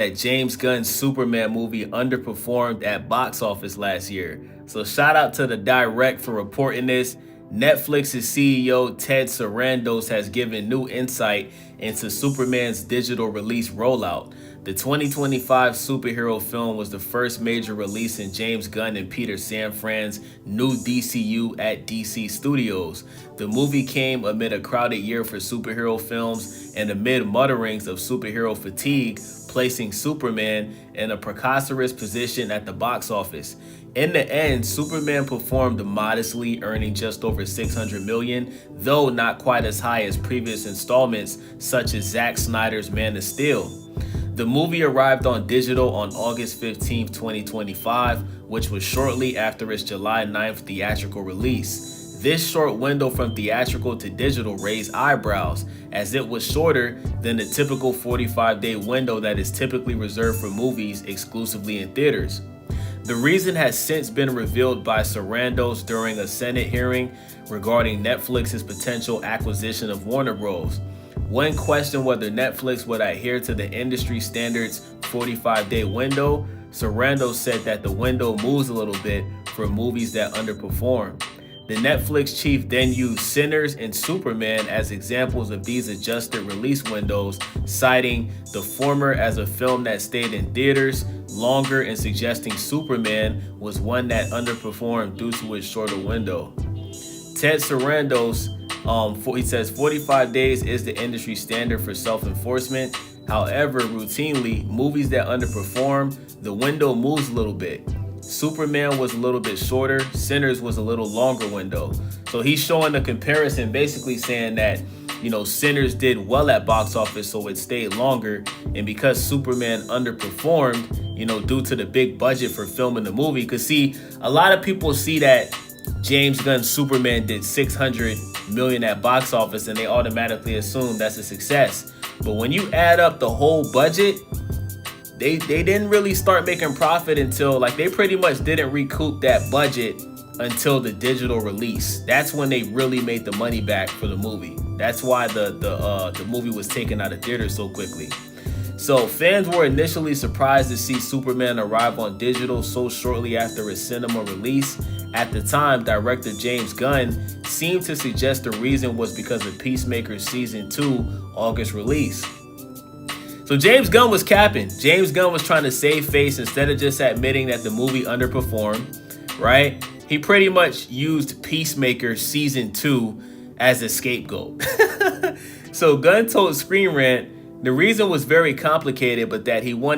that James Gunn's Superman movie underperformed at box office last year. So shout out to the Direct for reporting this. Netflix's CEO Ted Sarandos has given new insight into Superman's digital release rollout. The 2025 superhero film was the first major release in James Gunn and Peter Safran's new Dceu at DC Studios. The movie came amid a crowded year for superhero films and amid mutterings of superhero fatigue, placing Superman in a precarious position at the box office. In the end, Superman performed modestly, earning just over $600 million, though not quite as high as previous installments such as Zack Snyder's Man of Steel. The movie arrived on digital on August 15, 2025, which was shortly after its July 9th theatrical release. This short window from theatrical to digital raised eyebrows, as it was shorter than the typical 45-day window that is typically reserved for movies exclusively in theaters. The reason has since been revealed by Sarandos during a Senate hearing regarding Netflix's potential acquisition of Warner Bros. When questioned whether Netflix would adhere to the industry standards 45-day window, Sarandos said that the window moves a little bit for movies that underperform. The Netflix chief then used Sinners and Superman as examples of these adjusted release windows, citing the former as a film that stayed in theaters longer and suggesting Superman was one that underperformed due to its shorter window. Ted Sarandos, he says 45 days is the industry standard for self-enforcement. However, routinely, movies that underperform, the window moves a little bit. Superman was a little bit shorter, Sinners was a little longer window. So he's showing the comparison, basically saying that, Sinners did well at box office, so it stayed longer. And because Superman underperformed, due to the big budget for filming the movie, because see, a lot of people see that James Gunn's Superman did $600 million at box office and they automatically assume that's a success. But when you add up the whole budget, they didn't really start making profit until, they pretty much didn't recoup that budget until the digital release. That's when they really made the money back for the movie. That's why the movie was taken out of theaters so quickly. So fans were initially surprised to see Superman arrive on digital so shortly after its cinema release. At the time, director James Gunn seemed to suggest the reason was because of Peacemaker Season 2 August release. So James Gunn was capping. James Gunn was trying to save face instead of just admitting that the movie underperformed, right? He pretty much used Peacemaker Season 2 as a scapegoat. So Gunn told Screen Rant the reason was very complicated, but that he wanted